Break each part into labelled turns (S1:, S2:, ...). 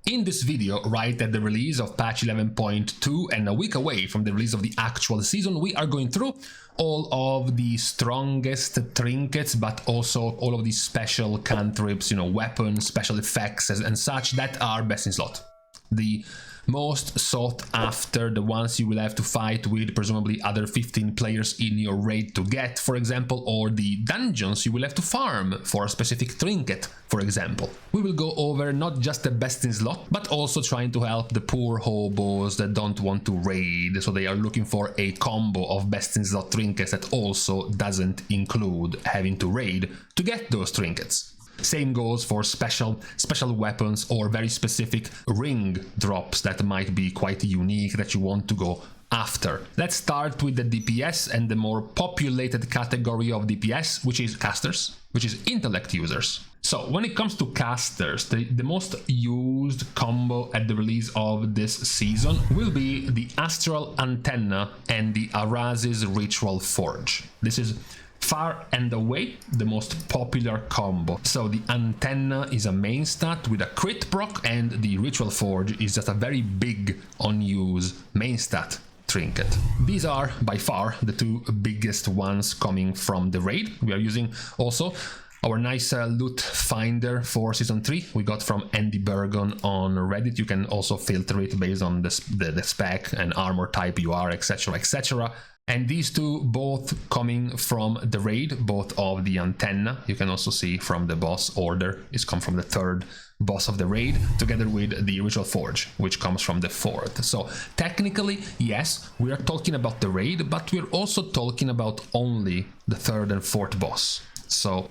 S1: In this video, right at the release of patch 11.2 and a week away from the release of the actual season, we are going through all of the strongest trinkets, but also all of these special cantrips, weapons, special effects and such that are best in slot. The most sought after, the ones you will have to fight with presumably other 15 players in your raid to get, for example, or the dungeons you will have to farm for a specific trinket, for example. We will go over not just the best in slot, but also trying to help the poor hobos that don't want to raid, so they are looking for a combo of best in slot trinkets that also doesn't include having to raid to get those trinkets. Same goes for special weapons or very specific ring drops that might be quite unique that you want to go after. Let's start with the DPS and the more populated category of DPS, which is casters, which is intellect users. So when it comes to casters, the most used combo at the release of this season will be the Astral Antenna and the Araz's Ritual Forge. This is far and away the most popular combo. So the Antenna is a main stat with a crit proc, and the Ritual Forge is just a very big on use main stat trinket. These are by far the two biggest ones coming from the raid. We are using also our nice loot finder for season 3 we got from Andy Bergon on Reddit. You can also filter it based on the spec and armor type you are, etc, etc. And these two both coming from the raid, both of the Antenna, you can also see from the boss order, is come from the 3rd boss of the raid, together with the Ritual Forge, which comes from the 4th. So technically, yes, we are talking about the raid, but we're also talking about only the 3rd and 4th boss. So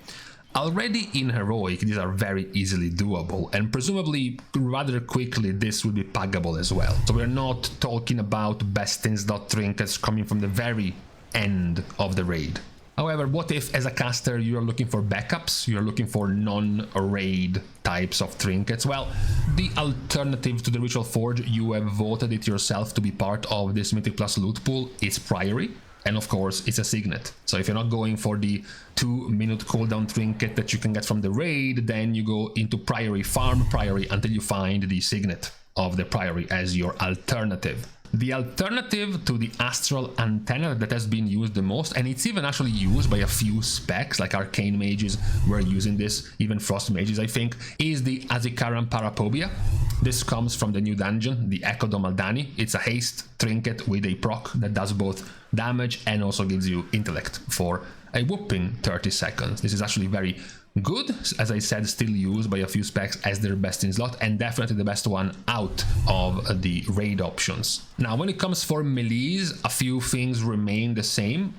S1: already in Heroic, these are very easily doable, and presumably rather quickly this will be puggable as well. So we're not talking about best in slot trinkets coming from the very end of the raid. However, what if as a caster you are looking for backups, you are looking for non-raid types of trinkets? Well, the alternative to the Ritual Forge, you have voted it yourself to be part of this Mythic Plus loot pool, is Priory. And of course, it's a signet. So if you're not going for the 2-minute cooldown trinket that you can get from the raid, then you go into Priory, farm Priory until you find the signet of the Priory as your alternative. The alternative to the Astral Antenna that has been used the most, and it's even actually used by a few specs, like Arcane Mages were using this, even Frost Mages I think, is the Azikaran Paraphobia. This comes from the new dungeon, the Echo Domaldani. It's a haste trinket with a proc that does both damage and also gives you intellect for a whopping 30 seconds. This is actually very good, as I said, still used by a few specs as their best in slot, and definitely the best one out of the raid options. Now, when it comes for melees, a few things remain the same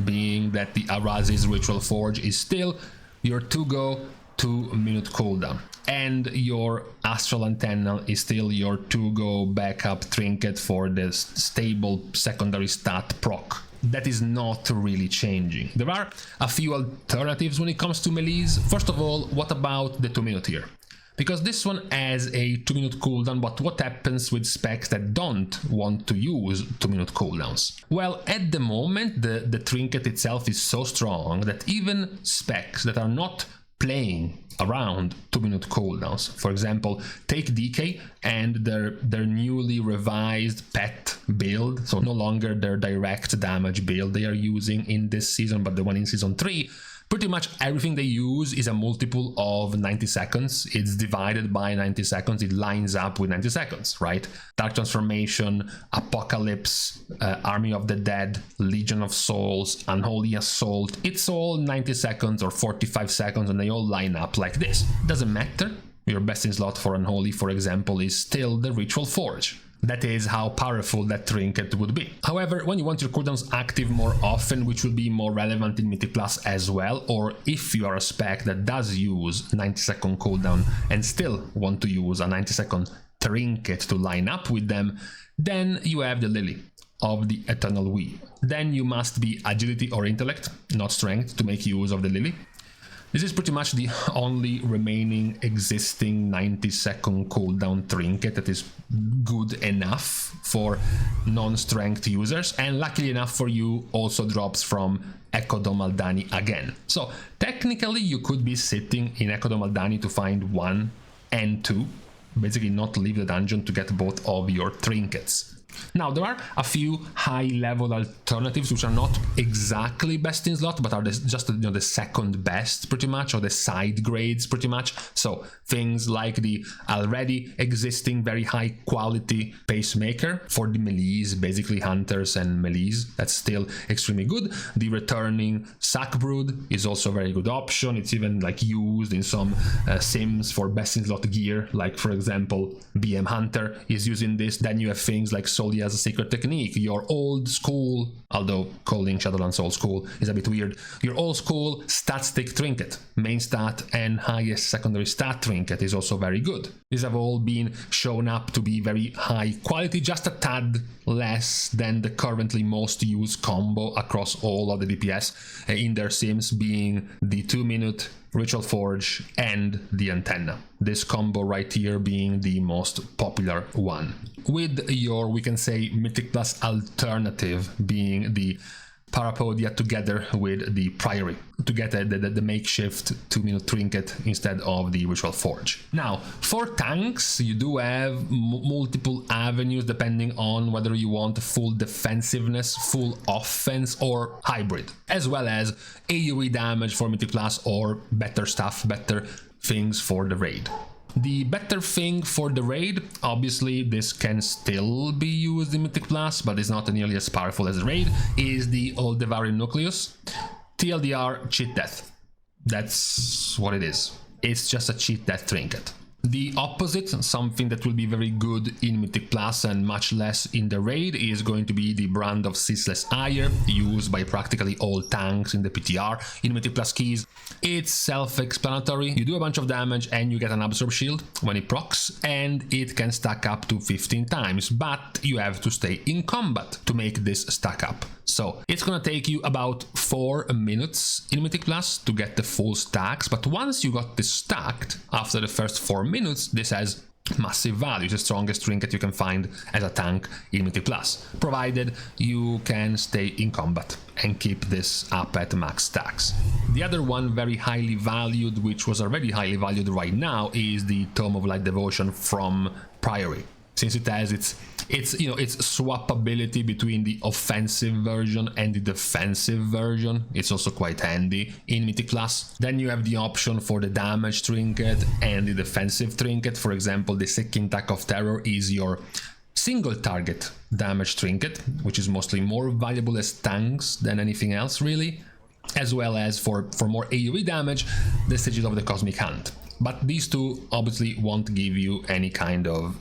S1: being that the Araz's Ritual Forge is still your to-go 2-minute cooldown, and your Astral Antenna is still your to-go backup trinket for the stable secondary stat proc. That is not really changing. There are a few alternatives when it comes to melees. First of all, what about the 2-minute here? Because this one has a 2-minute cooldown, but what happens with specs that don't want to use 2-minute cooldowns? Well, at the moment, the trinket itself is so strong that even specs that are not playing around 2-minute cooldowns, for example, take DK and their newly revised pet build, so no longer their direct damage build they are using in this season, but the one in season 3, pretty much everything they use is a multiple of 90 seconds. It's divided by 90 seconds. It lines up with 90 seconds, right? Dark Transformation, Apocalypse, Army of the Dead, Legion of Souls, Unholy Assault. It's all 90 seconds or 45 seconds, and they all line up like this. Doesn't matter. Your best in slot for Unholy, for example, is still the Ritual Forge. That is how powerful that trinket would be. However, when you want your cooldowns active more often, which will be more relevant in Mythic Plus as well, or if you are a spec that does use 90-second cooldown and still want to use a 90-second trinket to line up with them, then you have the Lily of the Eternal Weave. Then you must be Agility or Intellect, not Strength, to make use of the Lily. This is pretty much the only remaining existing 90-second cooldown trinket that is good enough for non-strength users, and luckily enough for you also drops from Echo Domaldani again. So technically you could be sitting in Echo Domaldani to find 1 and 2 basically not leave the dungeon to get both of your trinkets. Now, there are a few high-level alternatives which are not exactly best in slot, but are just the second best pretty much, or the side grades pretty much. So things like the already existing very high-quality pacemaker for the melees, basically hunters and melees. That's still extremely good. The returning sack brood is also a very good option. It's even like used in some sims for best in slot gear, like for example BM Hunter is using this. Then you have things like as a secret technique, your old school, although calling Shadowlands old school is a bit weird, your old school stat stick trinket, main stat and highest secondary stat trinket is also very good. These have all been shown up to be very high quality, just a tad less than the currently most used combo across all of the DPS in their sims, being the 2-minute Ritual Forge and the antenna. This combo right here being the most popular one. With your, we can say, Mythic Plus alternative being the Parapodia together with the Priory to get the makeshift 2-minute trinket instead of the Ritual Forge. Now, for tanks, you do have multiple avenues depending on whether you want full defensiveness, full offense, or hybrid, as well as AoE damage for Mythic Plus or better stuff, better things for the raid. The better thing for the raid, obviously this can still be used in Mythic Plus, but it's not nearly as powerful as the raid, is the Oldevarian Nucleus. TLDR, cheat death. That's what it is. It's just a cheat death trinket. The opposite, something that will be very good in Mythic Plus and much less in the raid, is going to be the brand of Ceaseless Ire, used by practically all tanks in the PTR in Mythic Plus keys. It's self-explanatory. You do a bunch of damage and you get an Absorb Shield when it procs, and it can stack up to 15 times, but you have to stay in combat to make this stack up. So it's gonna take you about 4 minutes in Mythic Plus to get the full stacks, but once you got this stacked, after the first 4 minutes, this has massive value. It's the strongest trinket you can find as a tank in Mythic Plus, provided you can stay in combat and keep this up at max stacks. The other one very highly valued, which was already highly valued right now, is the Tome of Light Devotion from Priory. Since it has its swappability between the offensive version and the defensive version, it's also quite handy in Mythic Plus. Then you have the option for the damage trinket and the defensive trinket. For example, the Seeking Attack of Terror is your single target damage trinket, which is mostly more valuable as tanks than anything else really, as well as for more AoE damage, the Sigil of the Cosmic Hunt. But these two obviously won't give you any kind of,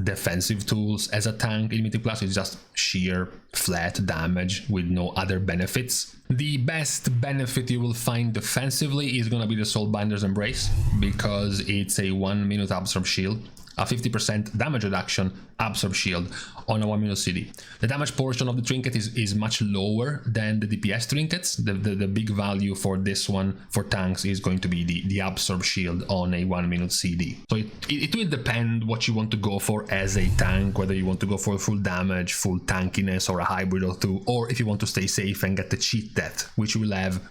S1: defensive tools as a tank in Mythic Plus. It's just sheer flat damage with no other benefits. The best benefit you will find defensively is gonna be the Soulbinder's Embrace, because it's a 1-minute Absorb Shield, a 50% damage reduction Absorb Shield on a 1-minute CD. The damage portion of the trinket is much lower than the DPS trinkets. The big value for this one for tanks is going to be the Absorb Shield on a 1-minute CD. So it will depend what you want to go for as a tank, whether you want to go for full damage, full tankiness, or a hybrid or two, or if you want to stay safe and get the cheat death, which will have,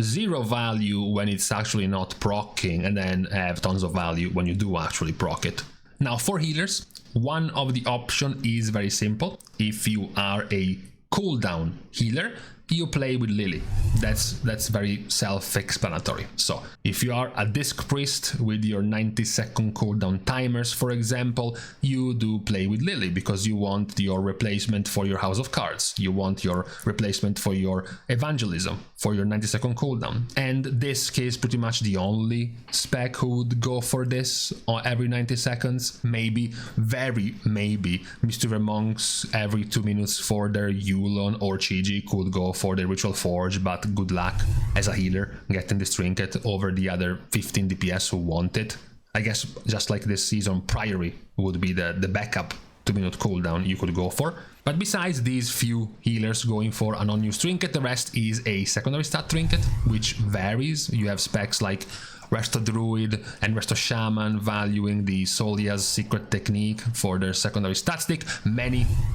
S1: zero value when it's actually not proccing, and then have tons of value when you do actually proc it. Now, for healers, one of the options is very simple. If you are a cooldown healer, you play with Lily. That's very self-explanatory. So if you are a Disc Priest with your 90-second cooldown timers, for example, you do play with Lily because you want your replacement for your House of Cards. You want your replacement for your Evangelism, for your 90-second cooldown. And this is pretty much the only spec who would go for this every 90 seconds. Maybe, very maybe, Mischievous Monks every 2 minutes for their Yulon or Chiji could go for the Ritual Forge, but good luck as a healer getting this trinket over the other 15 DPS who want it. I guess just like this season, Priory would be the backup 2-minute cooldown you could go for. But besides these few healers going for a non-used trinket, the rest is a secondary stat trinket, which varies. You have specs like Resto Druid and Resto Shaman valuing the Solia's secret technique for their secondary stat stick.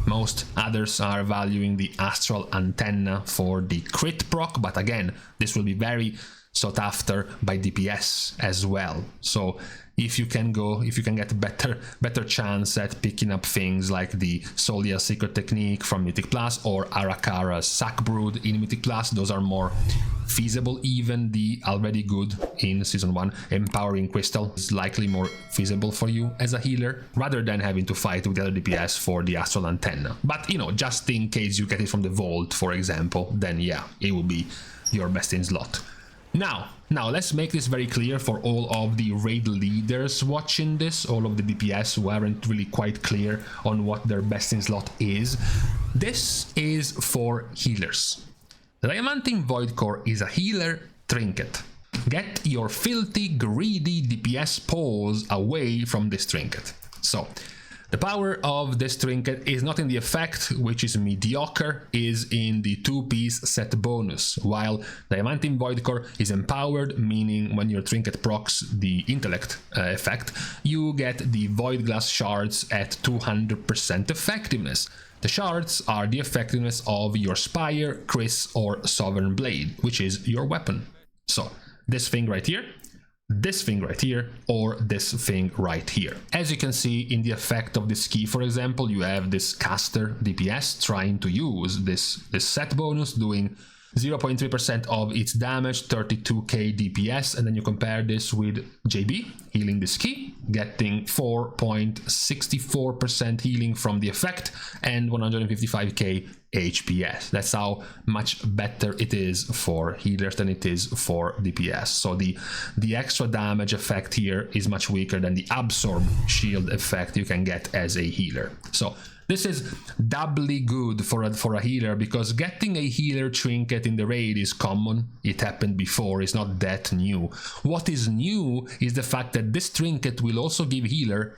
S1: Most others are valuing the Astral Antenna for the crit proc, but again, this will be very sought after by DPS as well. So if you can get better chance at picking up things like the Solia Secret Technique from Mythic Plus or Arakara's Sack Brood in Mythic Plus. Those are more feasible. Even the already good in Season 1 Empowering Crystal is likely more feasible for you as a healer, rather than having to fight with the other DPS for the Astral Antenna. But, you know, just in case you get it from the Vault, for example, then yeah, it will be your best in slot. Now let's make this very clear for all of the raid leaders watching this, all of the DPS who aren't really quite clear on what their best in slot is. This is for healers. The Diamantine Void Core is a healer trinket. Get your filthy, greedy DPS paws away from this trinket. So, the power of this trinket is not in the effect, which is mediocre, is in the 2-piece set bonus, while Diamantine Void Core is empowered, meaning when your trinket procs the intellect effect, you get the Void Glass shards at 200% effectiveness. The shards are the effectiveness of your Spire, Chris, or Sovereign Blade, which is your weapon. So, this thing right here, this thing right here, or this thing right here. As you can see in the effect of this key, for example, you have this caster DPS trying to use this set bonus, doing 0.3% of its damage, 32k DPS, and then you compare this with JB healing this key, getting 4.64% healing from the effect and 155k HPS. That's how much better it is for healers than it is for DPS. So the extra damage effect here is much weaker than the absorb shield effect you can get as a healer. So this is doubly good for a healer, because getting a healer trinket in the raid is common. It happened before, it's not that new. What is new is the fact that this trinket will also give healer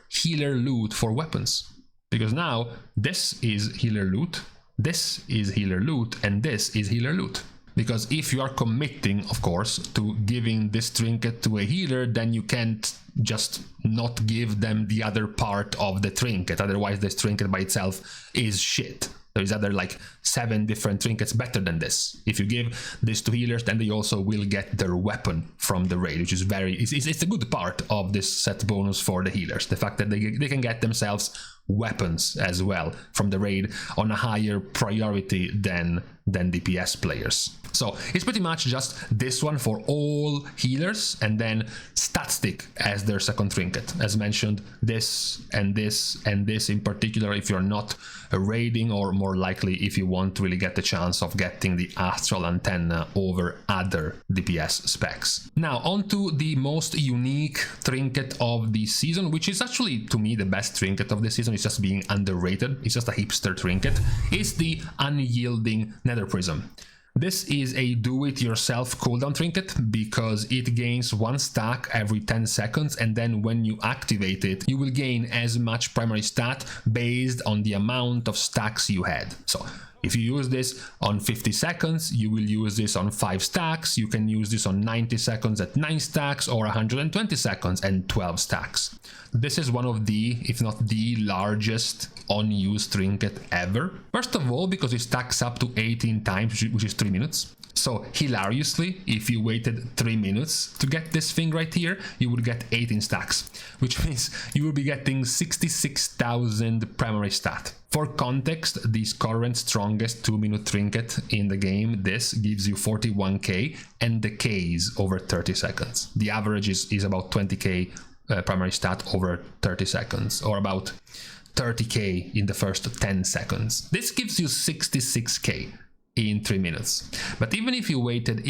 S1: loot for weapons. Because now this is healer loot, this is healer loot, and this is healer loot. Because if you are committing, of course, to giving this trinket to a healer, then you can't just not give them the other part of the trinket. Otherwise, this trinket by itself is shit. There is other like 7 different trinkets better than this. If you give this to healers, then they also will get their weapon from the raid, which is it's a good part of this set bonus for the healers. The fact that they can get themselves weapons as well from the raid on a higher priority than DPS players. So it's pretty much just this one for all healers, and then stat stick as their second trinket. As mentioned, this and this and this in particular if you're not raiding, or more likely if you want to really get the chance of getting the Astral Antenna over other DPS specs. Now onto the most unique trinket of the season, which is actually to me the best trinket of the season. It's just being underrated. It's just a hipster trinket. It's the Unyielding Nether Prism. This is a do-it-yourself cooldown trinket because it gains 1 stack every 10 seconds, and then when you activate it, you will gain as much primary stat based on the amount of stacks you had. So if you use this on 50 seconds, you will use this on 5 stacks. You can use this on 90 seconds at 9 stacks, or 120 seconds and 12 stacks. This is one of the, if not the largest unused trinket ever. First of all, because it stacks up to 18 times, which is 3 minutes. So hilariously, if you waited 3 minutes to get this thing right here, you would get 18 stacks, which means you will be getting 66,000 primary stat. For context, the current strongest 2-minute trinket in the game, this gives you 41k and decays over 30 seconds. The average is about 20k primary stat over 30 seconds, or about 30k in the first 10 seconds. This gives you 66k in 3 minutes. But even if you waited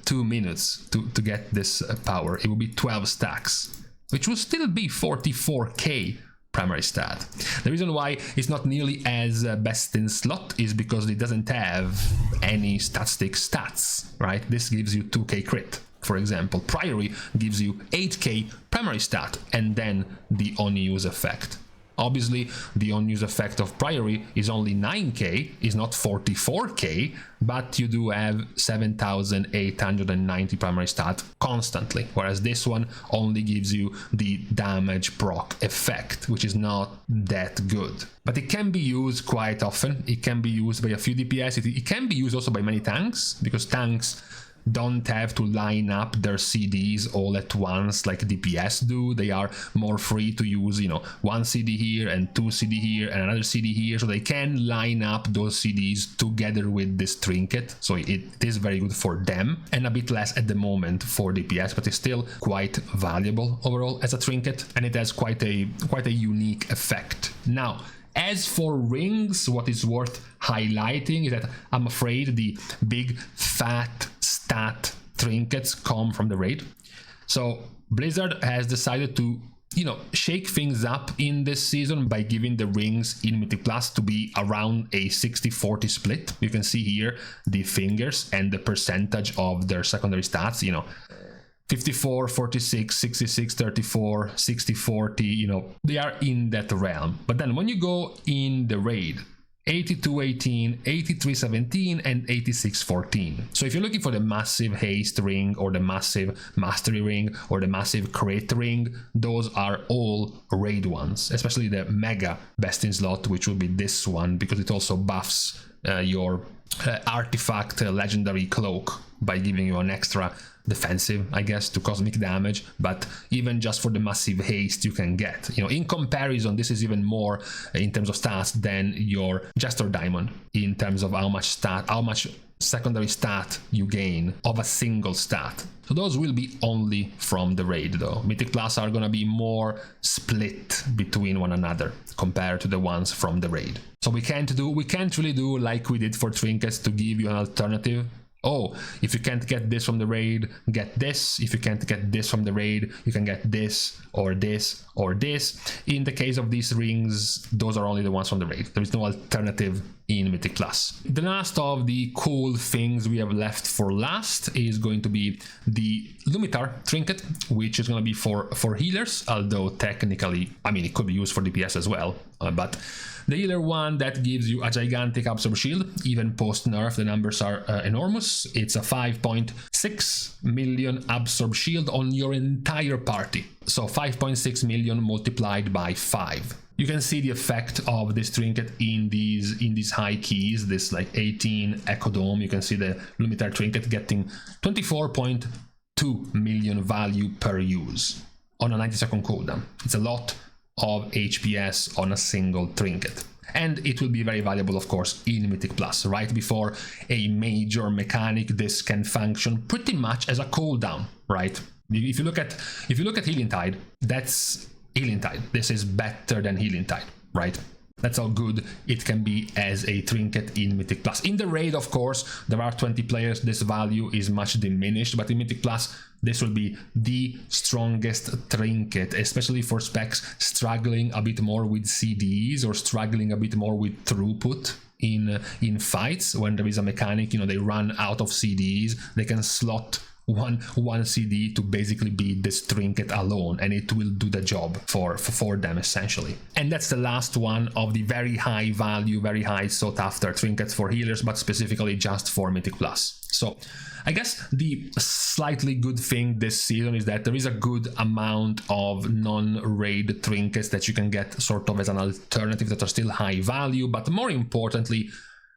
S1: 2 minutes to get this power, it would be 12 stacks, which will still be 44k primary stat. The reason why it's not nearly as best in slot is because it doesn't have any statistic stats, right? This gives you 2k crit, for example. Priory gives you 8k primary stat, and then the on-use effect. Obviously, the on-use effect of Priory is only 9k, is not 44k, but you do have 7,890 primary stat constantly, whereas this one only gives you the damage proc effect, which is not that good. But it can be used quite often. It can be used by a few DPS. It can be used also by many tanks, because tanks don't have to line up their CDs all at once like DPS do. They are more free to use, you know, one CD here and two CD here and another CD here, so they can line up those CDs together with this trinket. So it is very good for them, and a bit less at the moment for DPS, but it's still quite valuable overall as a trinket, and it has quite a unique effect. Now, as for rings, what is worth highlighting is that I'm afraid the big fat stat trinkets come from the raid. So Blizzard has decided to, you know, shake things up in this season by giving the rings in Mythic Plus to be around a 60-40 split. You can see here the fingers and the percentage of their secondary stats, you know, 54, 46, 66, 34, 60, 40, you know, they are in that realm. But then when you go in the raid, 82, 18, 83, 17, and 86, 14. So if you're looking for the massive haste ring or the massive mastery ring or the massive crit ring, those are all raid ones, especially the mega best in slot, which will be this one, because it also buffs your artifact legendary cloak by giving you an extra defensive, I guess, to cosmic damage. But even just for the massive haste you can get, you know, in comparison, this is even more in terms of stats than your Jester Diamond in terms of how much secondary stat you gain of a single stat. So those will be only from the raid though. Mythic Plus are gonna be more split between one another compared to the ones from the raid. So we can't really do like we did for trinkets to give you an alternative. Oh, if you can't get this from the raid, get this. If you can't get this from the raid, you can get this or this or this. In the case of these rings, those are only the ones from the raid. There is no alternative in Mythic Plus. The last of the cool things we have left for last is going to be the Lumitar Trinket, which is going to be for healers, although technically, I mean, it could be used for DPS as well, but the healer one that gives you a gigantic absorb shield, even post-nerf, the numbers are enormous. It's a 5.6 million absorb shield on your entire party. So 5.6 million multiplied by 5. You can see the effect of this trinket in these high keys, this like 18 Echo Dome. You can see the Lumitar Trinket getting 24.2 million value per use on a 90-second cooldown. It's a lot of HPS on a single trinket, and it will be very valuable, of course, in Mythic Plus. Right before a major mechanic, this can function pretty much as a cooldown, right? If you look at Healing Tide, that's Healing Tide. This is better than Healing Tide, right? That's how good it can be as a trinket in Mythic Plus. In the raid, of course, there are 20 players, this value is much diminished, but in Mythic Plus, this will be the strongest trinket, especially for specs struggling a bit more with CDs or struggling a bit more with throughput in fights. When there is a mechanic, you know, they run out of CDs, they can slot one CD to basically be this trinket alone, and it will do the job for them essentially. And that's the last one of the very high value, very high sought after trinkets for healers, but specifically just for Mythic Plus. So I guess the slightly good thing this season is that there is a good amount of non-raid trinkets that you can get sort of as an alternative that are still high value, but more importantly,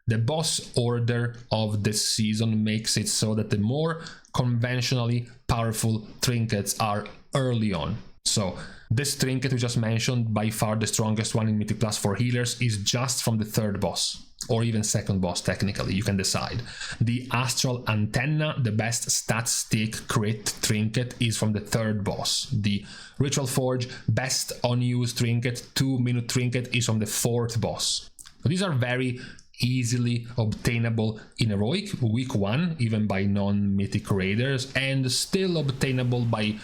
S1: the boss order of this season makes it so that the more conventionally powerful trinkets are early on. So this trinket we just mentioned, by far the strongest one in Mythic Plus for healers, is just from the third boss, or even second boss technically, you can decide. The Astral Antenna, the best stat stick crit trinket, is from the third boss. The Ritual Forge, best unused trinket, 2-minute trinket, is from the fourth boss. So these are very easily obtainable in heroic week 1, even by non-mythic raiders, and still obtainable by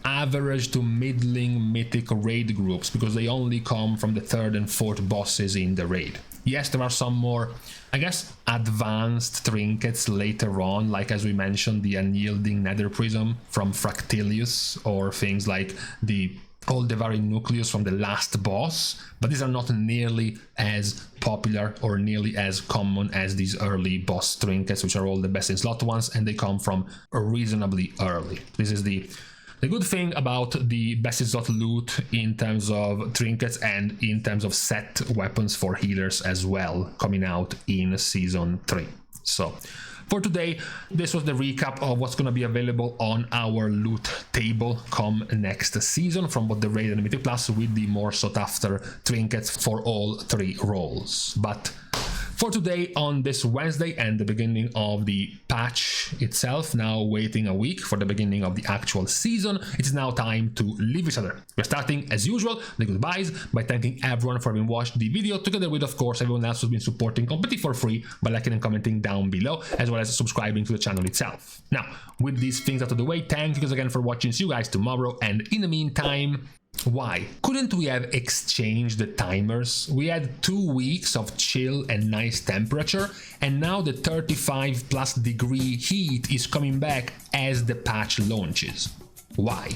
S1: average to middling mythic raid groups, because they only come from the third and fourth bosses in the raid. Yes, there are some more, I guess, advanced trinkets later on, like as we mentioned, the Unyielding Nether Prism from Fractilius, or things like the Aldebaran Nucleus from the last boss, but these are not nearly as popular or nearly as common as these early boss trinkets, which are all the best in slot ones, and they come from reasonably early. This is the good thing about the best in slot loot in terms of trinkets and in terms of set weapons for healers as well, coming out in Season 3. So for today, this was the recap of what's going to be available on our loot table come next season from both the Raid and the Mythic Plus, with the more sought after trinkets for all 3 roles. But for today, on this Wednesday and the beginning of the patch itself, now waiting a week for the beginning of the actual season, it's now time to leave each other. We're starting, as usual, the goodbyes by thanking everyone for having watched the video, together with, of course, everyone else who's been supporting completely for free by liking and commenting down below, as well as subscribing to the channel itself. Now, with these things out of the way, thank you guys again for watching. See you guys tomorrow, and in the meantime, why couldn't we have exchanged the timers? We had 2 weeks of chill and nice temperature, and now the 35+ degree heat is coming back as the patch launches. Why?